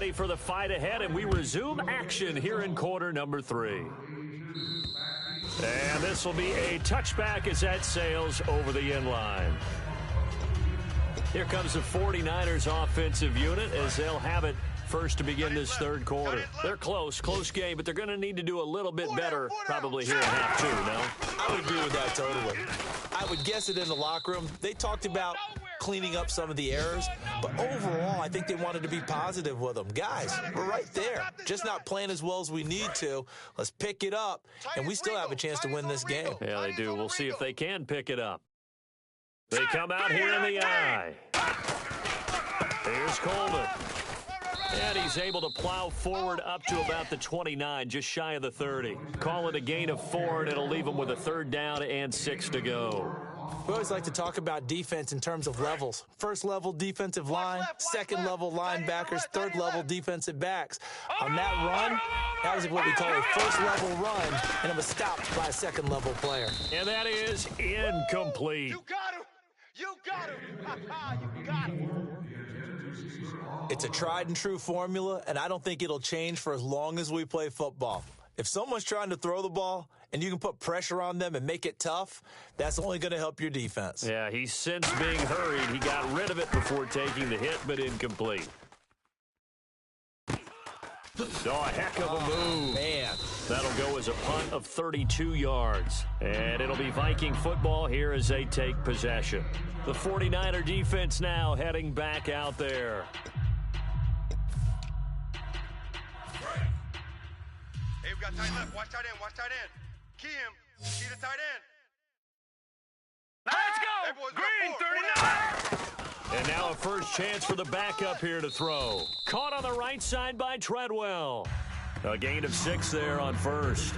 ready for the fight ahead, and we resume action here in quarter number 3. And this will be a touchback as that sails over the end line. Here comes the 49ers offensive unit as they'll have it first to begin this third quarter. They're close game, but they're going to need to do a little bit better probably here in half 2, no? I would agree with that totally. I would guess it in the locker room. They talked about cleaning up some of the errors, but overall, I think they wanted to be positive with them. Guys, we're right there. Just not playing as well as we need to. Let's pick it up, and we still have a chance to win this game. Yeah, they do. We'll see if they can pick it up. They come out here in the eye. Here's Coleman. And he's able to plow forward up to about the 29, just shy of the 30. Call it a gain of 4, and it'll leave them with a 3rd down and 6 to go. We always like to talk about defense in terms of levels. First level defensive line, second level linebackers, third level defensive backs. On that run, that was what we call a first level run, and it was stopped by a second level player. And that is incomplete. You got him! You got him! You got him! It's a tried and true formula, and I don't think it'll change for as long as we play football. If someone's trying to throw the ball and you can put pressure on them and make it tough, that's only going to help your defense. Yeah, he's since being hurried. He got rid of it before taking the hit, but incomplete. Oh, a heck of a move. Man. That'll go as a punt of 32 yards. And it'll be Viking football here as they take possession. The 49er defense now heading back out there. Hey, we got tight left. Watch tight end. Watch tight end. Key him. Key the tight end. Let's go! Hey, boys, Green 39! And now a first chance for the backup here to throw. Caught on the right side by Treadwell. A gain of 6 there on first.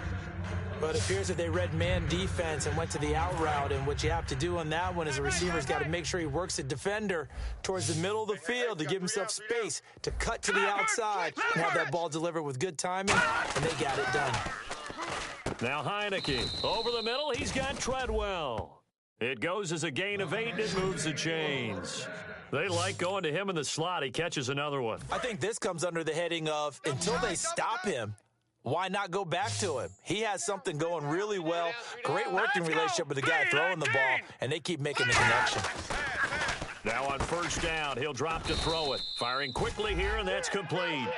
But it appears that they read man defense and went to the out route, and what you have to do on that one is the receiver's got to make sure he works the defender towards the middle of the field to give himself space to cut to the outside and have that ball delivered with good timing, and they got it done. Now Heineke over the middle. He's got Treadwell. It goes as a gain of 8, and it moves the chains. They like going to him in the slot. He catches another one. I think this comes under the heading of until they stop him, why not go back to him? He has something going really well. Great working relationship with the guy throwing the ball, and they keep making the connection. Now on first down, he'll drop to throw it. Firing quickly here, and that's complete.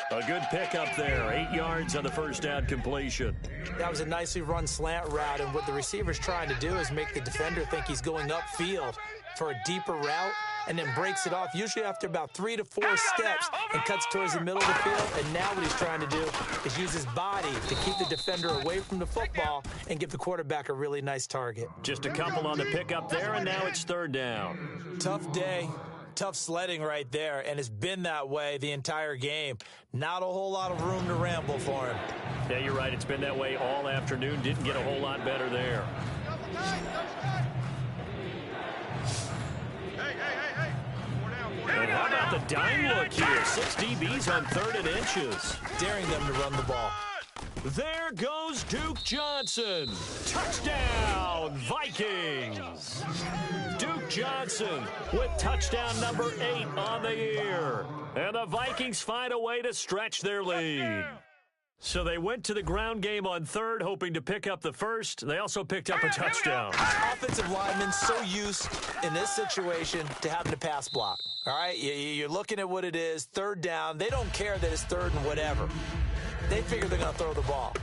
A good pickup there. 8 yards on the first down completion. That was a nicely run slant route, and what the receiver's trying to do is make the defender think he's going upfield for a deeper route, and then breaks it off, usually after about 3 to 4 steps, and cuts towards the middle of the field. And now what he's trying to do is use his body to keep the defender away from the football and give the quarterback a really nice target. Just a couple on the pickup there, and now it's 3rd down. Tough day. Tough sledding right there, and it's been that way the entire game. Not a whole lot of room to ramble for him. Yeah, you're right. It's been that way all afternoon. Didn't get a whole lot better there. And how about the dime look here? 6 DBs on 3rd and inches. Daring them to run the ball. There goes Duke Johnson. Touchdown, Vikings. Duke Johnson with touchdown number 8 on the year. And the Vikings find a way to stretch their lead. So they went to the ground game on 3rd, hoping to pick up the first. They also picked up a touchdown. Offensive linemen so used in this situation to having to pass block. All right, you're looking at what it is, 3rd down. They don't care that it's 3rd and whatever. They figure they're going to throw the ball.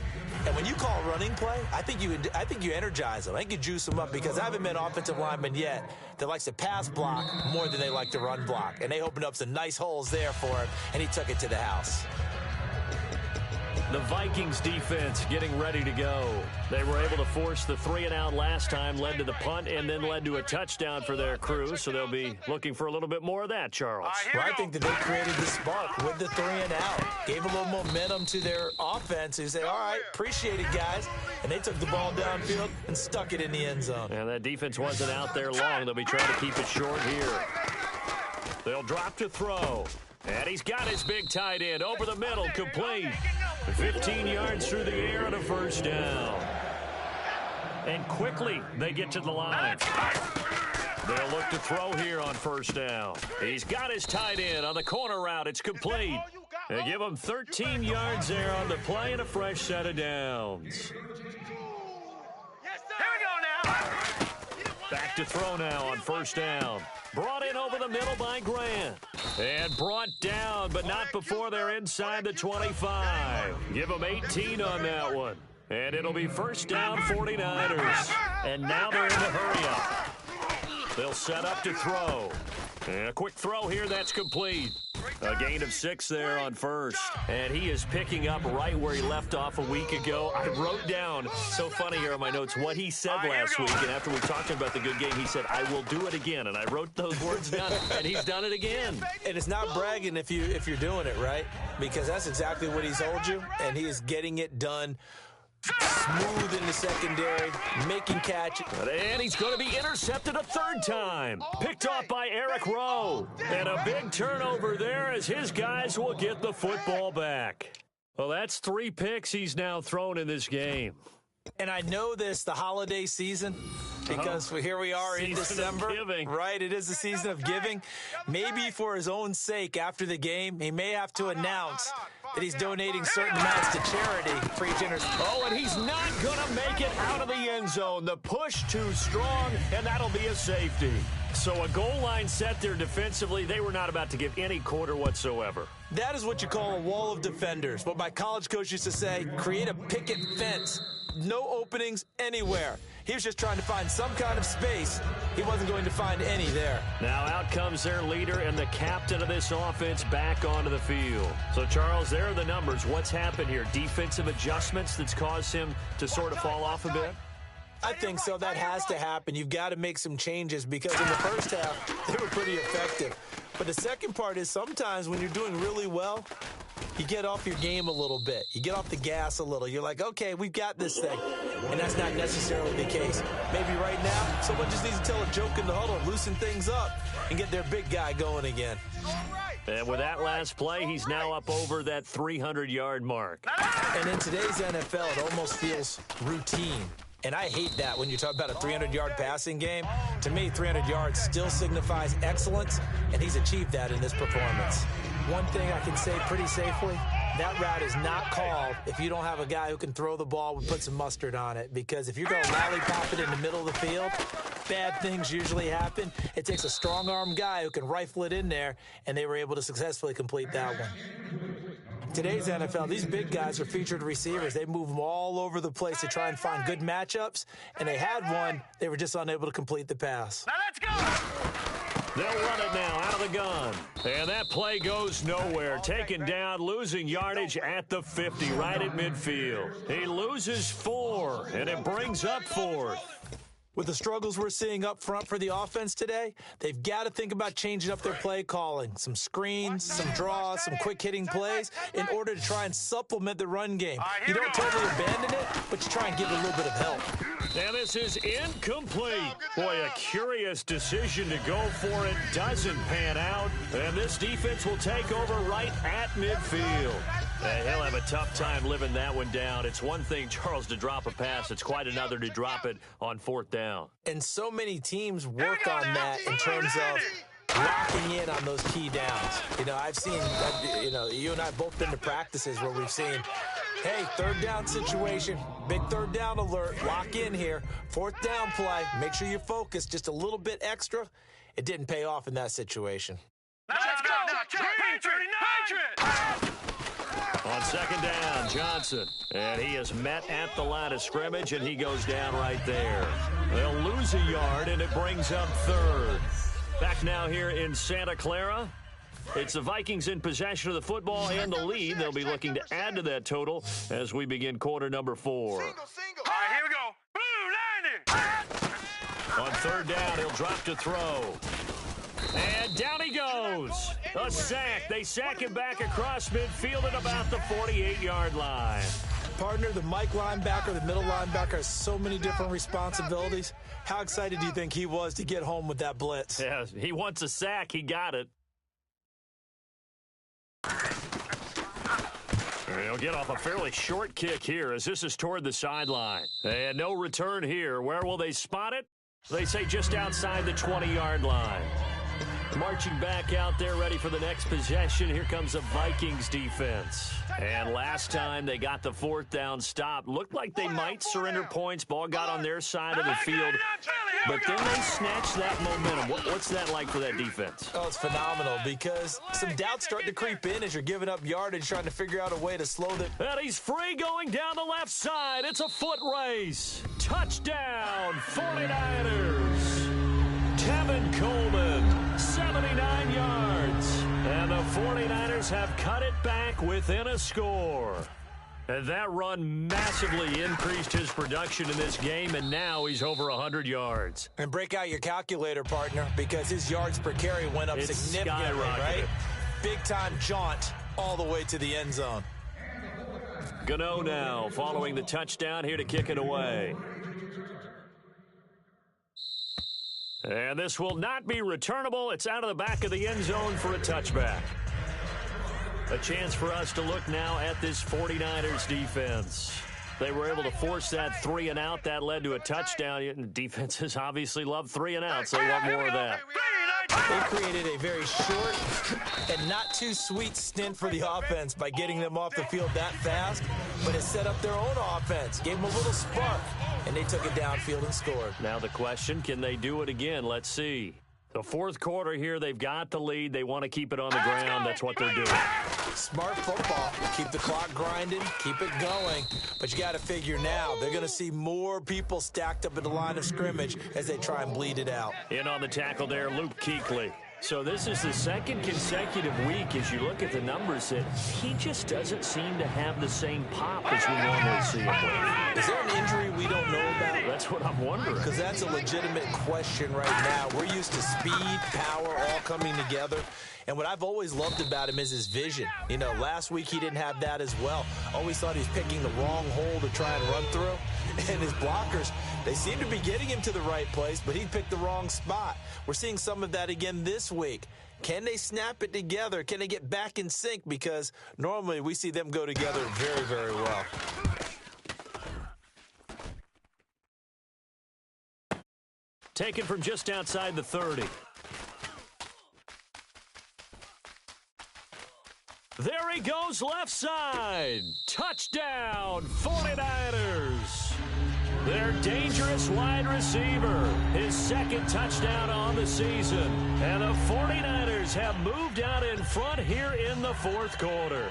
And when you call a running play, I think you energize them. I think you juice them up, because I haven't met offensive lineman yet that likes to pass block more than they like to run block. And they opened up some nice holes there for him, and he took it to the house. The Vikings defense getting ready to go. They were able to force the 3-and-out last time, led to the punt, and then led to a touchdown for their crew. So they'll be looking for a little bit more of that, Charles. Well, I think that they created the spark with the 3-and-out. Gave a little momentum to their offense, who said, all right, appreciate it, guys. And they took the ball downfield and stuck it in the end zone. And that defense wasn't out there long. They'll be trying to keep it short here. They'll drop to throw. And he's got his big tight end over the middle, complete. 15 yards through the air and a first down. And quickly they get to the line. They'll look to throw here on first down. He's got his tight end on the corner route. It's complete. They give him 13 yards there on the play and a fresh set of downs. Here we go now. Back to throw now on first down. Brought in over the middle by Grant. And brought down, but not before they're inside the 25. Give them 18 on that one. And it'll be first down 49ers. And now they're in the hurry-up. They'll set up to throw. And a quick throw here, that's complete. A gain of 6 there on first. And he is picking up right where he left off a week ago. I wrote down, so funny here on my notes, what he said last week. And after we talked about the good game, he said, I will do it again. And I wrote those words down, and he's done it again. And it's not bragging if you're doing it, right? Because that's exactly what he's told you, and he is getting it done. Smooth in the secondary, making catches. And he's going to be intercepted a third time. Picked off by Eric Rowe. And a big turnover there as his guys will get the football back. Well, that's 3 picks he's now thrown in this game. And I know this, the holiday season, because here we are in December, right? It is the season of giving. Maybe for his own sake, after the game, he may have to announce that he's donating certain amounts to charity for each interception. Oh, and he's not going to make it out of the end zone. The push too strong, and that'll be a safety. So a goal line set there defensively. They were not about to give any quarter whatsoever. That is what you call a wall of defenders. What my college coach used to say, create a picket fence. No openings anywhere. He was just trying to find some kind of space. He wasn't going to find any there. Now out comes their leader and the captain of this offense back onto the field. So, Charles, there are the numbers. What's happened here? Defensive adjustments that's caused him to sort of fall off a bit? I think so. That has to happen. You've got to make some changes because in the first half, they were pretty effective. But the second part is sometimes when you're doing really well, you get off your game a little bit. You get off the gas a little. You're like, okay, we've got this thing. And that's not necessarily the case. Maybe right now, someone just needs to tell a joke in the huddle, loosen things up, and get their big guy going again. And with that last play, he's now up over that 300-yard mark. And in today's NFL, it almost feels routine. And I hate that when you talk about a 300-yard passing game. To me, 300 yards still signifies excellence, and he's achieved that in this performance. One thing I can say pretty safely, that route is not called if you don't have a guy who can throw the ball and put some mustard on it. Because if you're going to lollipop it in the middle of the field, bad things usually happen. It takes a strong-arm guy who can rifle it in there, and they were able to successfully complete that one. Today's NFL, these big guys are featured receivers. They move them all over the place to try and find good matchups, and they had one. They were just unable to complete the pass. Now let's go! They'll run it now out of the gun. And that play goes nowhere. Taken down, losing yardage at the 50, right at midfield. He loses 4, and it brings up 4th. With the struggles we're seeing up front for the offense today, they've got to think about changing up their play calling. Some screens, some draws, some quick-hitting plays in order to try and supplement the run game. You don't totally abandon it, but you try and give it a little bit of help. And this is incomplete. Boy, a curious decision to go for it. Doesn't pan out. And this defense will take over right at midfield. And he'll have a tough time living that one down. It's one thing, Charles, to drop a pass. It's quite another to drop it on 4th down. And so many teams work on that in terms of locking in on those key downs. You know, I've seen, you and I have both been to practices where we've seen, hey, 3rd down situation, big 3rd down alert, lock in here, 4th down play, make sure you're focused just a little bit extra. It didn't pay off in that situation. Now let's go! Patriot! On 2nd down, Johnson. And he is met at the line of scrimmage, and he goes down right there. They'll lose a yard, and it brings up 3rd. Back now here in Santa Clara. It's the Vikings in possession of the football and the lead. They'll be looking to add to that total as we begin quarter number 4. All right, here we go. Blue 90! On 3rd down, he'll drop to throw. And down he goes. A sack. They sack him back across midfield at about the 48-yard line. Partner, the Mike linebacker, the middle linebacker has so many different responsibilities. How excited do you think he was to get home with that blitz? Yeah, he wants a sack. He got it. He'll get off a fairly short kick here as this is toward the sideline. And no return here. Where will they spot it? They say just outside the 20-yard line. Marching back out there, ready for the next possession. Here comes the Vikings defense. And last time they got the fourth down stop, looked like they might surrender points. Ball got on their side of the field. But then they snatched that momentum. What's that like for that defense? Oh, it's phenomenal because some doubts start to creep in as you're giving up yardage, trying to figure out a way to slow the... And he's free going down the left side. It's a foot race. Touchdown, 49ers. Tevin Coleman, 79 yards. And the 49ers have cut it back within a score. And that run massively increased his production in this game, and now he's over 100 yards. And break out your calculator, partner, because his yards per carry went up significantly, right? Big-time jaunt all the way to the end zone. Gano now following the touchdown here to kick it away. And this will not be returnable. It's out of the back of the end zone for a touchback. A chance for us to look now at this 49ers defense. They were able to force that 3 and out. That led to a touchdown. Defenses obviously love 3 and outs. They want more of that. They created a very short and not too sweet stint for the offense by getting them off the field that fast, but it set up their own offense, gave them a little spark, and they took it downfield and scored. Now the question, can they do it again? Let's see. The fourth quarter here, they've got the lead. They want to keep it on the ground. That's what they're doing. Smart football. Keep the clock grinding. Keep it going. But you got to figure now, they're going to see more people stacked up at the line of scrimmage as they try and bleed it out. In on the tackle there, Luke Kuechly. So this is the second consecutive week, as you look at the numbers, that he just doesn't seem to have the same pop as we normally see him with. Is there an injury we don't know about? That's what I'm wondering. Because that's a legitimate question right now. We're used to speed, power, all coming together. And what I've always loved about him is his vision. You know, last week he didn't have that as well. Always thought he was picking the wrong hole to try and run through. And his blockers, they seem to be getting him to the right place, but he picked the wrong spot. We're seeing some of that again this week. Can they snap it together? Can they get back in sync? Because normally we see them go together very, very well. Taken from just outside the 30. There he goes left side. Touchdown, 49ers. Their dangerous wide receiver. His second touchdown on the season. And the 49ers have moved out in front here in the fourth quarter.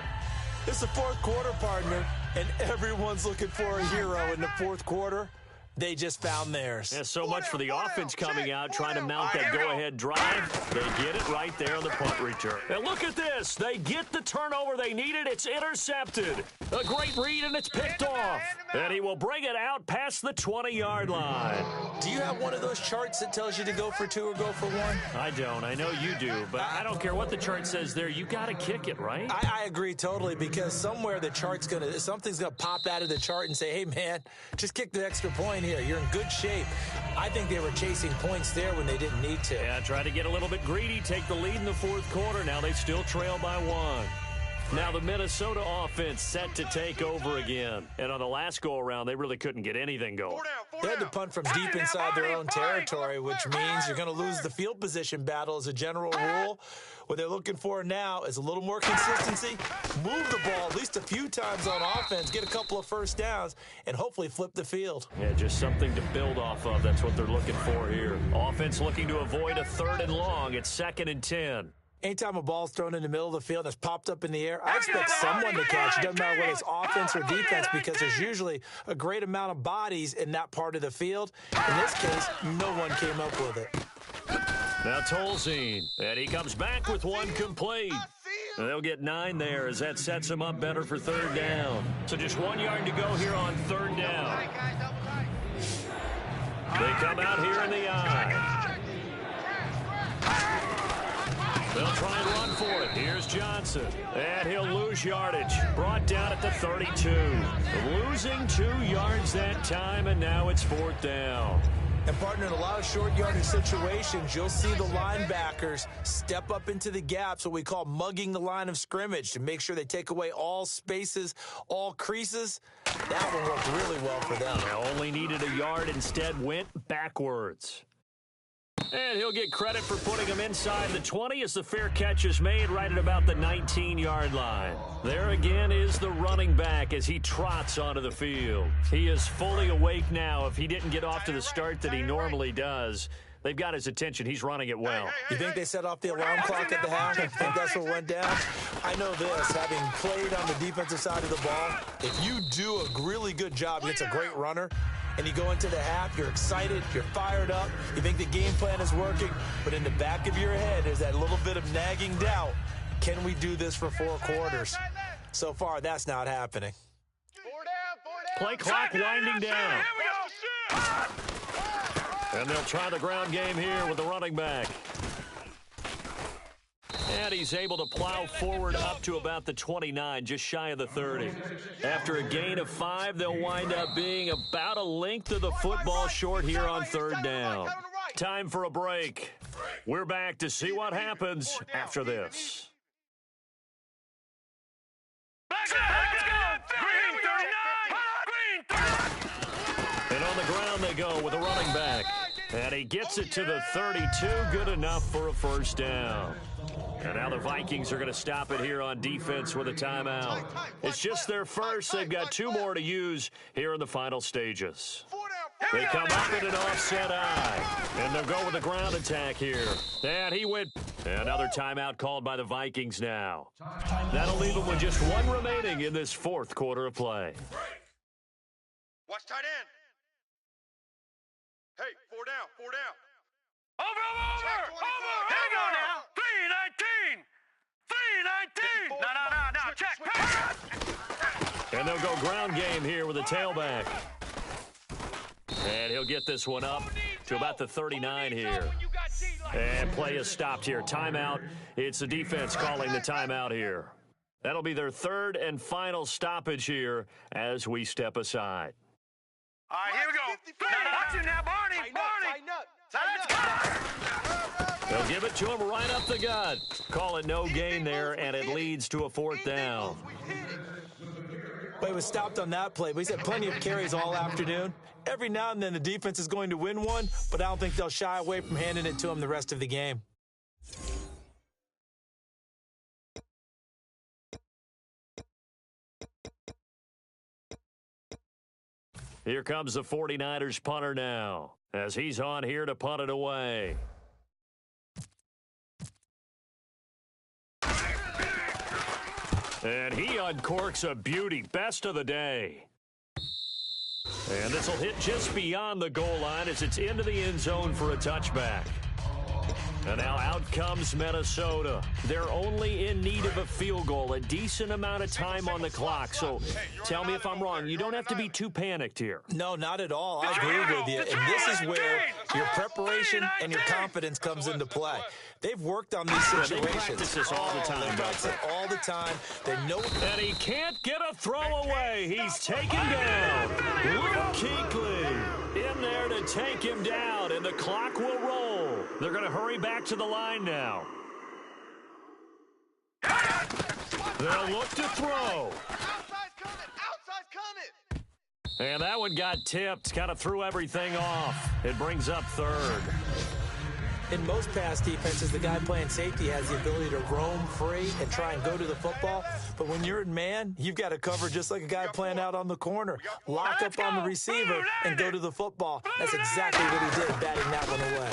It's the fourth quarter, partner, and everyone's looking for a hero in the fourth quarter. They just found theirs. Yeah, so much for the offense coming out, trying to mount that go-ahead drive. They get it right there on the punt return. And look at this. They get the turnover they needed. It's intercepted. A great read, and it's picked off. And he will bring it out past the 20-yard line. Do you have one of those charts that tells you to go for 2 or go for 1? I don't. I know you do, but I don't care what the chart says there. You got to kick it, right? I agree totally, because somewhere the chart's something's going to pop out of the chart and say, hey, man, just kick the extra point here. You're in good shape. I think they were chasing points there when they didn't need to. Yeah, try to get a little bit greedy, take the lead in the fourth quarter. Now they still trail by 1. Now the Minnesota offense set to take over again. And on the last go-around, they really couldn't get anything going. They had to punt from deep inside their own territory, which means you're going to lose the field position battle as a general rule. What they're looking for now is a little more consistency, move the ball at least a few times on offense, get a couple of first downs, and hopefully flip the field. Yeah, just something to build off of. That's what they're looking for here. Offense looking to avoid a 3rd and long. It's 2nd and 10. Anytime a ball's thrown in the middle of the field that's popped up in the air, I expect someone to catch. It doesn't matter whether it's offense or defense, because there's usually a great amount of bodies in that part of the field. In this case, no one came up with it. Now Tolzien, and he comes back with 1 complete. And they'll get 9 there as that sets them up better for 3rd down. So just 1 yard to go here on 3rd down. They come out here in the eye. They'll try and run for it. Here's Johnson. And he'll lose yardage. Brought down at the 32. Losing 2 yards that time, and now it's 4th down. And, partner, in a lot of short yardage situations, you'll see the linebackers step up into the gaps, what we call mugging the line of scrimmage, to make sure they take away all spaces, all creases. That one worked really well for them. They only needed a yard, instead went backwards. And he'll get credit for putting him inside the 20 as the fair catch is made right at about the 19-yard line. There again is the running back as he trots onto the field. He is fully awake now. If he didn't get off to the start that he normally does, they've got his attention. He's running it well. You think they set off the alarm clock at the half? You think that's what went down? I know this, having played on the defensive side of the ball, if you do a really good job against a great runner, and you go into the half, you're excited, you're fired up, you think the game plan is working, but in the back of your head there's that little bit of nagging doubt. Can we do this for 4 quarters? So far, that's not happening. Play clock winding down. And they'll try the ground game here with the running back. And he's able to plow forward up to about the 29, just shy of the 30. After a gain of 5, they'll wind up being about a length of the football short here on 3rd down. Time for a break. We're back to see what happens after this. And on the ground they go with a running back. And he gets it to the 32, good enough for a 1st down. And now the Vikings are going to stop it here on defense with a timeout. It's just their first. They've got 2 more to use here in the final stages. They come up in an offset eye. And they'll go with a ground attack here. And he went. Another timeout called by the Vikings now. That'll leave them with just 1 remaining in this 4th quarter of play. Watch tight end. Hey, 4 down, 4 down. Over. Here we go now. 319. No. Check. Pass. And they'll go ground game here with a tailback. And he'll get this one up to about the 39 here. And play is stopped here. Timeout. It's the defense calling the timeout here. That'll be their 3rd and final stoppage here as we step aside. All right, here we go. Watch him now, Barney. They'll give it to him right up the gut. Call it no gain there, and it leads to a 4th down. But he was stopped on that play. But he's had plenty of carries all afternoon. Every now and then the defense is going to win one, but I don't think they'll shy away from handing it to him the rest of the game. Here comes the 49ers punter now, as he's on here to punt it away. And he uncorks a beauty. Best of the day. And this will hit just beyond the goal line as it's into the end zone for a touchback. And now out comes Minnesota. They're only in need of a field goal, a decent amount of time on the clock. So tell me if I'm wrong. You don't have to be too panicked here. No, not at all. I agree with you. And this is where your preparation and your confidence comes into play. They've worked on these situations. They practice this all the time. They practice it all the time. They know. And he can't get a throw away. He's taken down. Luke Kuechly in there to take him down, and the clock will roll. They're going to hurry back to the line now. They'll look to throw. Outside's coming. And that one got tipped, kind of threw everything off. It brings up 3rd. In most pass defenses, the guy playing safety has the ability to roam free and try and go to the football. But when you're in man, you've got to cover just like a guy playing out on the corner. Lock up on the receiver and go to the football. That's exactly what he did, batting that one away.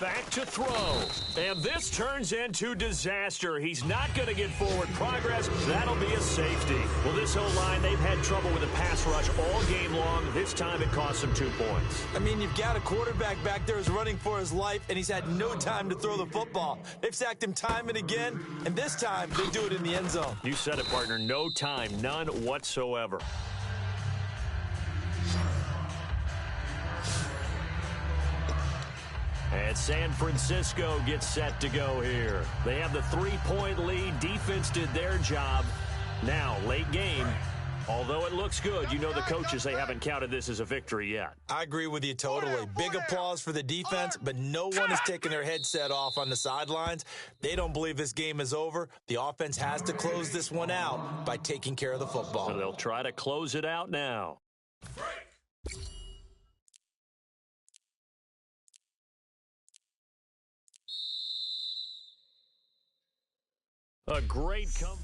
Back to throw. And this turns into disaster. He's not going to get forward progress. That'll be a safety. Well, this O-line, they've had trouble with the pass rush all game long. This time it cost them 2 points. I mean, you've got a quarterback back there who's running for his life, and he's had no time to throw the football. They've sacked him time and again, and this time they do it in the end zone. You said it, partner. No time. None whatsoever. And San Francisco gets set to go here. They have the 3-point lead. Defense did their job. Now, late game. Although it looks good, you know the coaches, they haven't counted this as a victory yet. I agree with you totally. Big applause for the defense, but no one is taking their headset off on the sidelines. They don't believe this game is over. The offense has to close this one out by taking care of the football. So they'll try to close it out now. A great come.